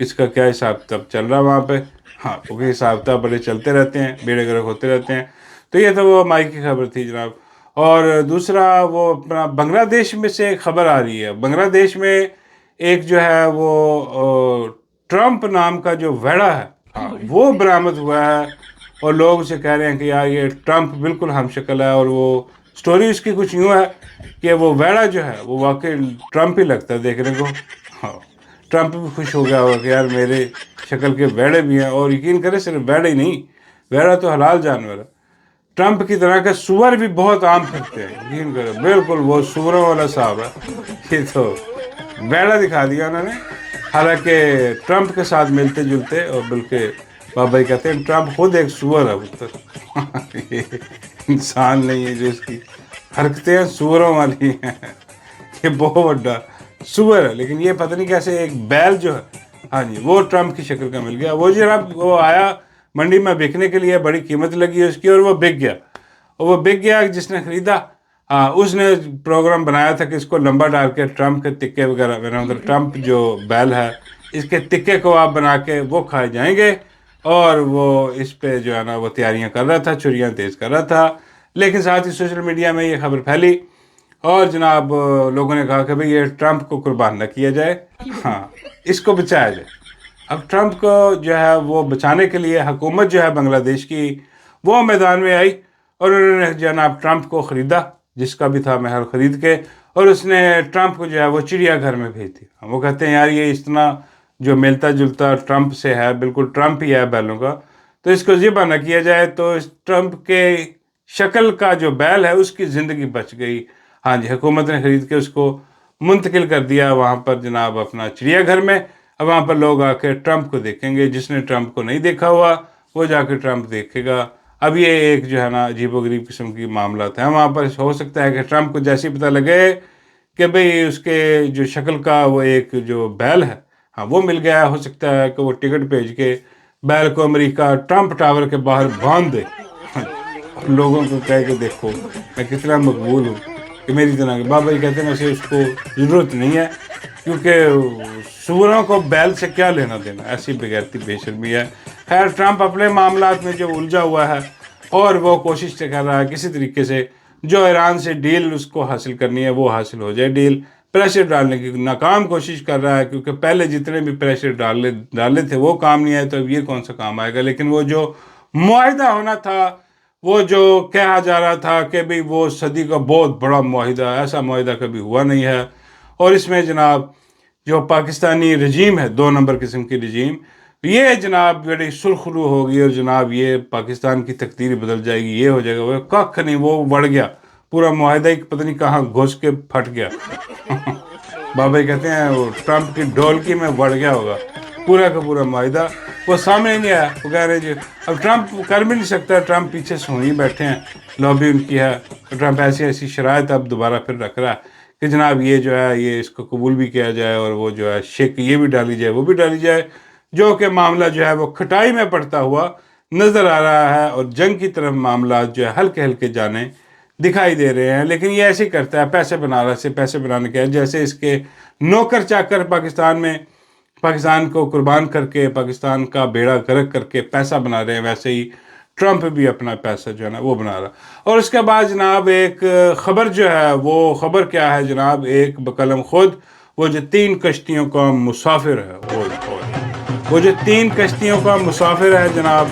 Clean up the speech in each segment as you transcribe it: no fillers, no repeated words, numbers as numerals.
اس کا کیا حساب کتاب چل رہا وہاں پہ. ہاں کیونکہ حساب کتاب بڑے چلتے رہتے ہیں, بیڑے گرک ہوتے رہتے ہیں. تو یہ تو وہ مائی کی خبر تھی جناب. اور دوسرا وہ اپنا بنگلہ دیش میں سے ایک خبر آ رہی ہے. بنگلہ دیش میں ایک جو ہے وہ ٹرمپ نام کا جو ویڑا ہے وہ برآمد ہوا ہے, اور لوگ اسے کہہ رہے ہیں کہ یار یہ ٹرمپ بالکل ہم شکل ہے. اور وہ سٹوری اس کی کچھ یوں ہے کہ وہ ویڑا جو ہے وہ واقعی ٹرمپ ہی لگتا ہے دیکھنے کو. ہاں ٹرمپ بھی خوش ہو گیا ہوگا کہ یار میرے شکل کے ویڑے بھی ہیں. اور یقین کرے صرف ویڑے ہی نہیں, ویڑا تو حلال جانور ہے. ٹرمپ کی طرح کے سور بھی بہت عام پھرتے ہیں, یقین کرے بالکل وہ سوروں والا صاحب ہے. یہ تو ویڑا دکھا دیا انہوں نے, حالانکہ ٹرمپ کے ساتھ ملتے جلتے. اور بلکہ بابا کہتے ہیں ٹرمپ خود ایک سور ہے پتر, یہ انسان نہیں ہے جو اس کی حرکتیں سوروں والی ہیں. یہ بہت بڑا سور ہے. لیکن یہ پتہ نہیں کیسے ایک بیل جو ہے, ہاں جی وہ ٹرمپ کی شکل کا مل گیا. وہ جناب وہ آیا منڈی میں بکنے کے لیے, بڑی قیمت لگی اس کی, اور وہ بک گیا. اور وہ بک گیا, جس نے خریدا اس نے پروگرام بنایا تھا کہ اس کو لمبا ڈال کے ٹرمپ کے تکے وغیرہ, مطلب ٹرمپ جو بیل ہے اس کے تکے کو آپ بنا کے وہ کھائے جائیں گے. اور وہ اس پہ جو ہے نا وہ تیاریاں کر رہا تھا, چھریاں تیز کر رہا تھا. لیکن ساتھ ہی سوشل میڈیا میں یہ خبر پھیلی, اور جناب لوگوں نے کہا کہ بھئی یہ ٹرمپ کو قربان نہ کیا جائے, ہاں اس کو بچایا جائے. اب ٹرمپ کو جو ہے وہ بچانے کے لیے حکومت جو ہے بنگلہ دیش کی وہ میدان میں آئی, اور انہوں نے جناب ٹرمپ کو خریدا, جس کا بھی تھا مہر خرید کے, اور اس نے ٹرمپ کو جو ہے وہ چڑیا گھر میں بھیج دیا. وہ کہتے ہیں یار یہ اتنا جو ملتا جلتا ٹرمپ سے ہے, بالکل ٹرمپ ہی ہے بیلوں کا, تو اس کو ذبح نہ کیا جائے. تو اس ٹرمپ کے شکل کا جو بیل ہے اس کی زندگی بچ گئی. ہاں جی حکومت نے خرید کے اس کو منتقل کر دیا وہاں پر جناب اپنا چڑیا گھر میں. اب وہاں پر لوگ آ کے ٹرمپ کو دیکھیں گے, جس نے ٹرمپ کو نہیں دیکھا ہوا وہ جا کے ٹرمپ دیکھے گا. اب یہ ایک جو ہے نا عجیب و غریب قسم کی معاملات ہیں وہاں پر. ہو سکتا ہے کہ ٹرمپ کو جیسے پتہ لگے کہ بھئی اس کے جو شکل کا وہ ایک جو بیل ہے ہاں وہ مل گیا, ہو سکتا ہے کہ وہ ٹکٹ بھیج کے بیل کو امریکہ ٹرمپ ٹاور کے باہر باندھ دے, لوگوں کو کہے کہ دیکھو میں کتنا مقبول ہوں, کہ میری طرح بابا جی کہتے ہیں ویسے اس کو ضرورت نہیں ہے, کیونکہ سوروں کو بیل سے کیا لینا دینا, ایسی بغیرتی بے شرمی ہے. خیر ٹرمپ اپنے معاملات میں جو الجھا ہوا ہے, اور وہ کوشش کر رہا ہے کسی طریقے سے جو ایران سے ڈیل اس کو حاصل کرنی ہے وہ حاصل ہو جائے. ڈیل پریشر ڈالنے کی ناکام کوشش کر رہا ہے, کیونکہ پہلے جتنے بھی پریشر ڈالے تھے وہ کام نہیں آئے, تو اب یہ کون سا کام آئے گا. لیکن وہ جو معاہدہ ہونا تھا, وہ جو کہا جا رہا تھا کہ بھئی وہ صدی کا بہت بڑا معاہدہ, ایسا معاہدہ کبھی ہوا نہیں ہے. اور اس میں جناب جو پاکستانی رجیم ہے, 2 نمبر قسم کی رجیم, یہ جناب بڑی سرخرو ہوگی, اور جناب یہ پاکستان کی تقدیر بدل جائے گی, یہ ہو جائے گا. وہ کخ نہیں, وہ بڑھ گیا پورا معاہدہ, ایک پتہ نہیں کہاں گھس کے پھٹ گیا. بابا کہتے ہیں وہ ٹرمپ کی ڈھولکی میں بڑھ گیا ہوگا پورا کا پورا معاہدہ, وہ سامنے نہیں آیا. وہ کہہ رہے جی اب ٹرمپ کر بھی نہیں سکتا, ٹرمپ پیچھے سونی بیٹھے ہیں, لابی ان کی ہے. ٹرمپ ایسی شرائط اب دوبارہ پھر رکھ رہا ہے کہ جناب یہ جو ہے یہ اس کو قبول بھی کیا جائے, اور وہ جو ہے شک یہ بھی ڈالی جائے وہ بھی ڈالی جائے, جو کہ معاملہ جو ہے وہ کھٹائی میں پڑتا ہوا نظر آ رہا ہے. اور جنگ کی طرف معاملات جو ہے ہلکے ہلکے جانے دکھائی دے رہے ہیں. لیکن یہ ایسے ہی کرتا ہے, پیسے بنا رہا سے پیسے بنانے کے, جیسے اس کے نوکر چاکر پاکستان کو قربان کر کے, پاکستان کا بیڑا غرق کر کے پیسہ بنا رہے ہیں, ویسے ہی ٹرمپ بھی اپنا پیسہ جو ہے نا وہ بنا رہا. اور اس کے بعد جناب ایک خبر جو ہے, وہ خبر کیا ہے جناب, ایک بقلم خود وہ جو 3 کشتیوں کا مسافر ہے, وہ جو 3 کشتیوں کا مسافر ہے جناب,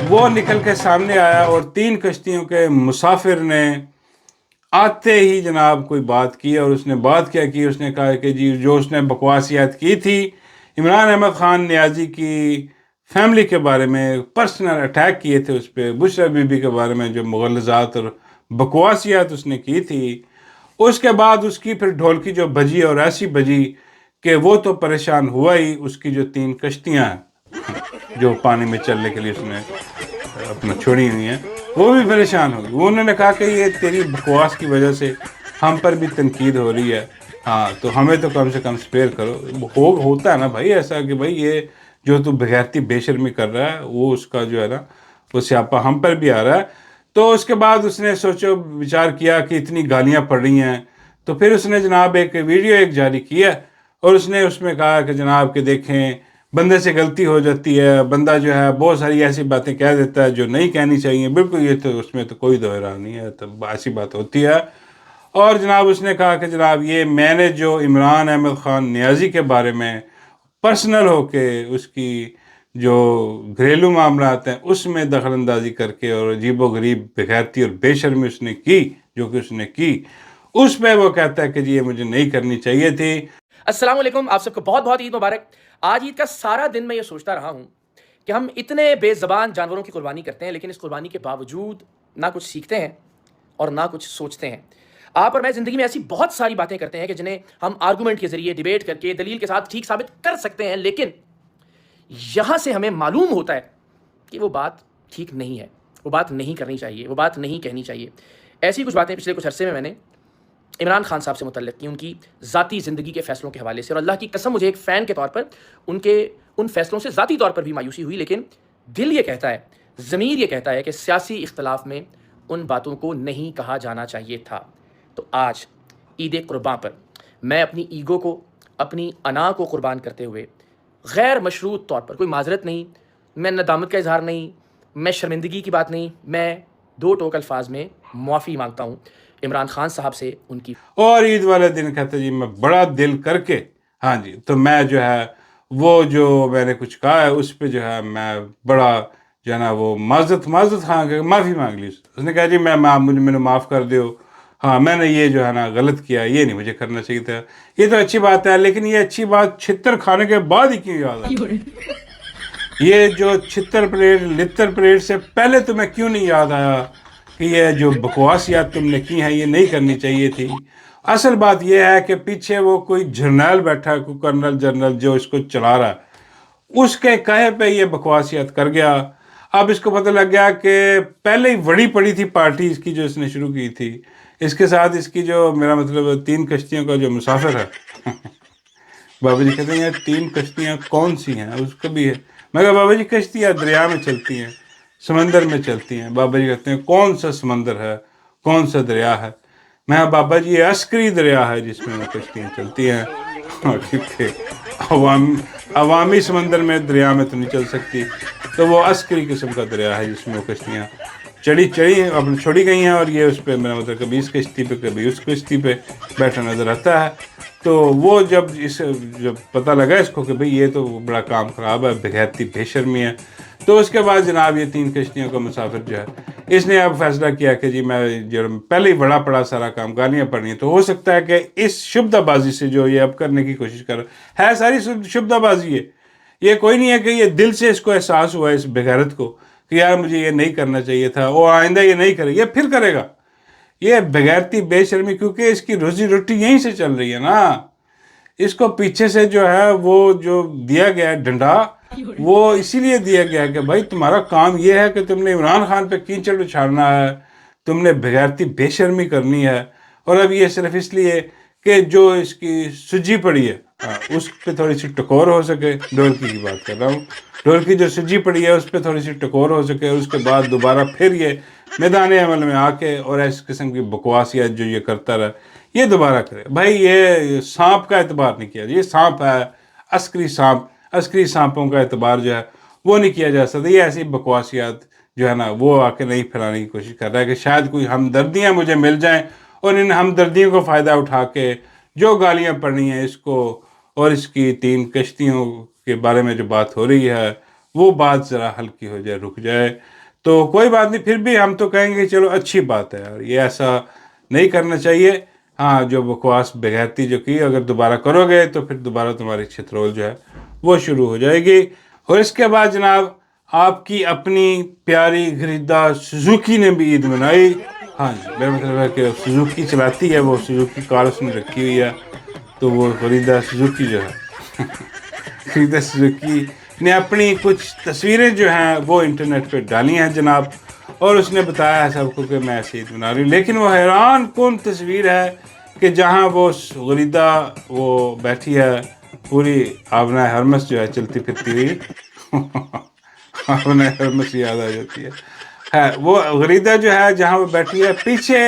وہ نکل کے سامنے آیا. اور 3 کشتیوں کے مسافر نے آتے ہی جناب کوئی بات کی, اور اس نے بات کیا کی, اس نے کہا کہ جی جو اس نے بکواسیات کی تھی عمران احمد خان نیازی کی فیملی کے بارے میں, پرسنل اٹیک کیے تھے اس پہ, بشرا بی بی کے بارے میں جو مغالطات اور بکواسیات اس نے کی تھی, اس کے بعد اس کی پھر ڈھولکی جو بجی, اور ایسی بجی کہ وہ تو پریشان ہوا ہی. اس کی جو 3 کشتیاں ہیں جو پانی میں چلنے کے لیے اس نے اپنا چھوڑی ہوئی ہیں, وہ بھی پریشان ہو گئی. انہوں نے کہا کہ یہ تیری بکواس کی وجہ سے ہم پر بھی تنقید ہو رہی ہے, ہاں تو ہمیں تو کم سے کم سپیئر کرو. ہوتا ہے نا بھائی ایسا کہ بھائی یہ جو تو بغیرتی بے شرمی کر رہا ہے, وہ اس کا جو ہے نا وہ سیاپا ہم پر بھی آ رہا ہے. تو اس کے بعد اس نے سوچو وچار کیا کہ اتنی گالیاں پڑ رہی ہیں, تو پھر اس نے جناب ایک ویڈیو جاری کی ہے, اور اس نے اس میں کہا کہ جناب کہ دیکھیں بندے سے غلطی ہو جاتی ہے، بندہ جو ہے بہت ساری ایسی باتیں کہہ دیتا ہے جو نہیں کہنی چاہیے، بالکل یہ تو اس میں تو کوئی دو راہ نہیں ہے، تو ایسی بات ہوتی ہے۔ اور جناب اس نے کہا کہ جناب یہ میں نے جو عمران احمد خان نیازی کے بارے میں پرسنل ہو کے اس کی جو گھریلو معاملات ہیں اس میں دخل اندازی کر کے اور عجیب و غریب بغیرتی اور بے شرمی اس نے کی جو کہ اس نے کی، اس پہ وہ کہتا ہے کہ جی یہ مجھے نہیں کرنی چاہیے تھی۔ السلام علیکم، آپ سب کو بہت بہت عید مبارک۔ آج عید کا سارا دن میں یہ سوچتا رہا ہوں کہ ہم اتنے بے زبان جانوروں کی قربانی کرتے ہیں، لیکن اس قربانی کے باوجود نہ کچھ سیکھتے ہیں اور نہ کچھ سوچتے ہیں۔ آپ اور میں زندگی میں ایسی بہت ساری باتیں کرتے ہیں کہ جنہیں ہم آرگومنٹ کے ذریعے ڈیبیٹ کر کے دلیل کے ساتھ ٹھیک ثابت کر سکتے ہیں، لیکن یہاں سے ہمیں معلوم ہوتا ہے کہ وہ بات ٹھیک نہیں ہے، وہ بات نہیں کرنی چاہیے، وہ بات نہیں کہنی چاہیے۔ ایسی کچھ باتیں پچھلے کچھ عرصے میں نے عمران خان صاحب سے متعلق کی، ان کی ذاتی زندگی کے فیصلوں کے حوالے سے، اور اللہ کی قسم مجھے ایک فین کے طور پر ان فیصلوں سے ذاتی طور پر بھی مایوسی ہوئی، لیکن دل یہ کہتا ہے، ضمیر یہ کہتا ہے کہ سیاسی اختلاف میں ان باتوں کو نہیں کہا جانا چاہیے تھا۔ تو آج عید قرباں پر میں اپنی ایگو کو، اپنی انا کو قربان کرتے ہوئے غیر مشروط طور پر، کوئی معذرت نہیں، میں ندامت کا اظہار نہیں، میں شرمندگی کی بات نہیں، میں دو ٹوک الفاظ میں معافی مانگتا ہوں عمران خان صاحب سے ان کی۔ اور عید والے دن کہتے جی میں بڑا دل کر کے، ہاں جی، تو میں جو ہے وہ جو میں نے کچھ کہا ہے اس پہ جو ہے میں بڑا جو ہے نا وہ معذرت ہاں کہ معافی مانگ لی۔ اس نے کہا جی مجھے معاف کر دیو، ہاں میں نے یہ جو ہے نا غلط کیا، یہ نہیں مجھے کرنا چاہیے تھا۔ یہ تو اچھی بات ہے، لیکن یہ اچھی بات چھتر کھانے کے بعد ہی کیوں یاد آئی؟ یہ جو چھتر پلیٹ لتر پلیٹ سے پہلے تمہیں کیوں نہیں یاد آیا کہ یہ جو بکواسیات تم نے کی ہیں یہ نہیں کرنی چاہیے تھی؟ اصل بات یہ ہے کہ پیچھے وہ کوئی جرنیل بیٹھا ہے، کوئی کرنل جنرل جو اس کو چلا رہا ہے، اس کے کہے پہ یہ بکواسیات کر گیا۔ اب اس کو پتہ لگ گیا کہ پہلے ہی وڑی پڑی تھی پارٹی اس کی جو اس نے شروع کی تھی، اس کے ساتھ اس کی جو میرا مطلب 3 کشتیوں کا جو مسافر ہے بابا جی کہتے ہیں یہ 3 کشتیاں کون سی ہیں؟ اس کا بھی ہے۔ میں کہا بابا جی کشتیاں دریا میں چلتی ہیں، سمندر میں چلتی ہیں۔ بابا جی کہتے ہیں کون سا سمندر ہے، کون سا دریا ہے؟ میں کہا بابا جی یہ عسکری دریا ہے جس میں وہ کشتیاں چلتی ہیں، کیونکہ عوامی سمندر میں دریا میں تو نہیں چل سکتی، تو وہ عسکری قسم کا دریا ہے جس میں وہ کشتیاں چھوڑی گئی ہیں، اور یہ اس پہ میرا مطلب کبھی اس کشتی پہ کبھی اس کشتی پہ بیٹھا نظر آتا ہے۔ تو وہ جب پتہ لگا اس کو کہ بھئی یہ تو بڑا کام خراب ہے، بغیرتی بے شرمی ہے، تو اس کے بعد جناب یہ 3 کشتیوں کا مسافر جو ہے اس نے اب فیصلہ کیا کہ جی میں پہلے ہی بڑا پڑا سارا کام، گالیاں پڑنی ہیں، تو ہو سکتا ہے کہ اس شبدہ بازی سے جو یہ اب کرنے کی کوشش کر رہا ہے ساری شبدہ بازی ہے، یہ کوئی نہیں ہے کہ یہ دل سے اس کو احساس ہوا ہے اس بغیرت کو کہ یار مجھے یہ نہیں کرنا چاہیے تھا، اور آئندہ یہ نہیں کرے، یہ پھر کرے گا۔ یہ بغیرتی بے شرمی کیونکہ اس کی روزی روٹی یہیں سے چل رہی ہے نا، اس کو پیچھے سے جو ہے وہ جو دیا گیا ہے ڈنڈا، وہ اسی لیے دیا گیا کہ بھائی تمہارا کام یہ ہے کہ تم نے عمران خان پہ کیچڑ اچھاڑنا ہے، تم نے بغیرتی بے شرمی کرنی ہے، اور اب یہ صرف اس لیے کہ جو اس کی سجی پڑی ہے اس پہ تھوڑی سی ٹکور ہو سکے، ڈھولکی کی بات کر رہا ہوں، ڈھولکی جو سجی پڑی ہے اس پہ تھوڑی سی ٹکور ہو سکے، اس کے بعد دوبارہ پھر یہ میدان عمل میں آ کے اور اس قسم کی بکواسیات جو یہ کرتا رہا یہ دوبارہ کرے۔ بھائی یہ سانپ کا اعتبار نہیں کیا، یہ سانپ ہے، عسکری سانپوں کا اعتبار جو ہے وہ نہیں کیا جا سکتا۔ یہ ایسی بکواسیات جو ہے نا وہ آ کے نہیں پھیلانے کی کوشش کر رہا ہے کہ شاید کوئی ہمدردیاں مجھے مل جائیں، اور ان ہمدردیوں کو فائدہ اٹھا کے جو گالیاں پڑنی ہیں اس کو اور اس کی 3 کشتیوں کے بارے میں جو بات ہو رہی ہے وہ بات ذرا ہلکی ہو جائے، رک جائے، تو کوئی بات نہیں، پھر بھی ہم تو کہیں گے چلو اچھی بات ہے یار، یہ ایسا نہیں کرنا چاہیے۔ ہاں جو بکواس بغیرتی جو کی اگر دوبارہ کرو گے تو پھر دوبارہ تمہاری چھترول جو ہے وہ شروع ہو جائے گی۔ اور اس کے بعد جناب آپ کی اپنی پیاری گھریدہ سوزوکی نے بھی عید منائی۔ ہاں جی، میرا مطلب ہے کہ سوزوکی چلاتی ہے، وہ سوزوکی کار اس نے رکھی ہوئی ہے، تو وہ خریدا سوزوکی جو ہے خریدا سوزوکی نے اپنی کچھ تصویریں جو ہیں وہ انٹرنیٹ پہ ڈالی ہیں جناب، اور اس نے بتایا ہے سب کو کہ میں ایسے عید منا رہی ہوں، لیکن وہ حیران کن تصویر ہے کہ جہاں وہ غریدہ وہ بیٹھی ہے پوری آبنہ ہرمس جو ہے چلتی پھرتی ہوئی آبنہ ہرمس یاد آ جاتی ہے وہ غریدہ جو ہے جہاں وہ بیٹھی ہے پیچھے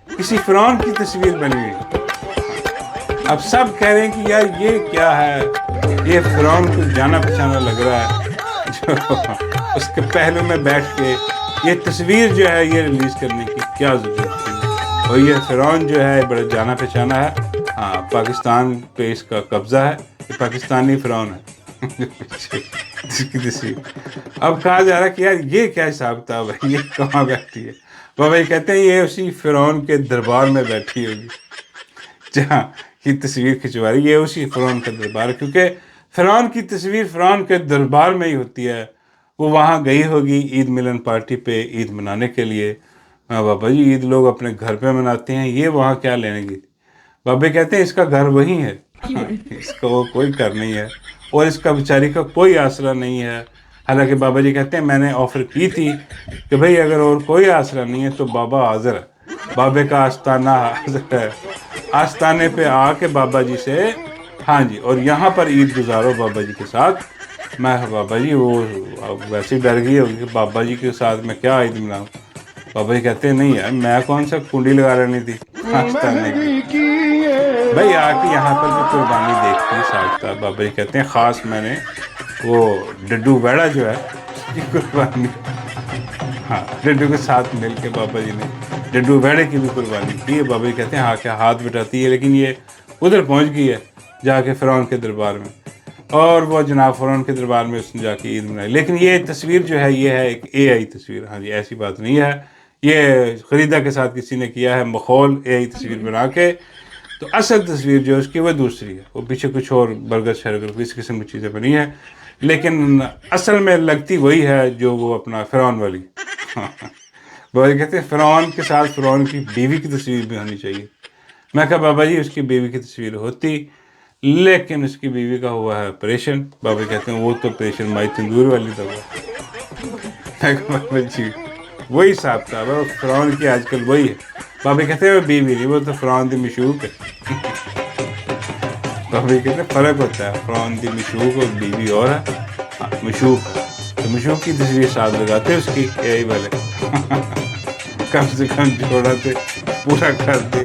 کسی فرعون کی تصویر بنی ہوئی۔ اب سب کہہ رہے ہیں کہ یار یہ کیا ہے، یہ فرعون کو جانا پہچانا لگ رہا ہے، جو اس کے پہلو میں بیٹھ کے یہ تصویر جو ہے یہ ریلیز کرنے کی کیا ضرورت تھی؟ اور یہ فرعون جو ہے بڑا جانا پہچانا ہے، ہاں پاکستان پہ اس کا قبضہ ہے، یہ پاکستانی فرعون ہے اس کی تصویر۔ اب کہا جا رہا ہے کہ یار یہ کیا حساب کتاب ہے، یہ کہاں بیٹھی ہے؟ بابا یہ کہتے ہیں یہ اسی فرعون کے دربار میں بیٹھی ہوگی جہاں کی تصویر کھنچوا رہی ہے، یہ اسی فرعون کا دربار ہے، کیونکہ فرعون کی تصویر فرعون کے دربار میں ہی ہوتی ہے۔ وہ وہاں گئی ہوگی عید ملن پارٹی پہ عید منانے کے لیے۔ ہاں بابا جی عید لوگ اپنے گھر پہ مناتے ہیں، یہ وہاں کیا لینے گئی تھی؟ بابے کہتے ہیں اس کا گھر وہی ہے، اس کا وہ کوئی گھر نہیں ہے اور اس کا بیچاری کا کوئی آسرا نہیں ہے۔ حالانکہ بابا جی کہتے ہیں میں نے آفر کی تھی کہ بھئی اگر اور کوئی آسرا نہیں ہے تو بابا حاضر ہے، بابے کا آستانہ حاضر ہے، آستانے پہ آ کے بابا جی سے ہاں جی اور یہاں پر عید گزارو بابا جی کے ساتھ۔ میں بابا جی وہ ویسے ہی ڈر گئی ہوگی کہ بابا جی کے ساتھ میں کیا عید مناؤں۔ بابا جی کہتے ہیں نہیں یار میں کون سا کنڈی لگا رہی تھی آستانے کی، بھائی آ کے یہاں پر بھی قربانی دیکھتی ساختہ۔ بابا جی کہتے ہیں خاص میں نے وہ ڈڈو ویڑا جو ہے اس کی قربانی، ہاں ڈڈو کے ساتھ مل کے بابا جی نے ڈڈو ویڑے کی بھی قربانی کی ہے۔ بابا جی کہتے ہیں ہاں کیا ہاتھ بٹاتی ہے، لیکن یہ ادھر پہنچ گئی ہے جا کے فرعون کے دربار میں، اور وہ جناب فرعون کے دربار میں اس نے جا کے عید منائی۔ لیکن یہ تصویر جو ہے یہ ہے ایک اے آئی تصویر، ہاں جی ایسی بات نہیں ہے، یہ خریدا کے ساتھ کسی نے کیا ہے مخول اے آئی تصویر بنا کے، تو اصل تصویر جو ہے اس کی وہ دوسری ہے، وہ پیچھے کچھ اور برگر شرگر اس قسم کی چیزیں بنی ہیں، لیکن اصل میں لگتی وہی ہے جو وہ اپنا فرعون والی۔ بابا جی کہتے ہیں فرعون کے ساتھ فرعون کی بیوی کی تصویر بھی ہونی چاہیے۔ میں کہا بابا جی اس کی بیوی کی تصویر ہوتی لیکن اس کی بیوی کا ہوا ہے آپریشن۔ بابا کہتے ہیں وہ تو آپریشن مائی تندور والی تو ہوا۔ میں کہا بابا جی وہی حساب تھا، فرعون کی آج کل وہی ہے۔ بابا کہتے ہیں وہ بیوی نہیں، وہ تو فرعون دی مشوق ہے۔ بابا کہتے ہیں فرق ہوتا ہے، فرعون دی مشوق اور بیوی اور ہے، مشوق ہے تو مشوق کی تصویر ساتھ لگاتے اس کی اے آئی والے، کم سے کم جوڑا تے پورا کر دے۔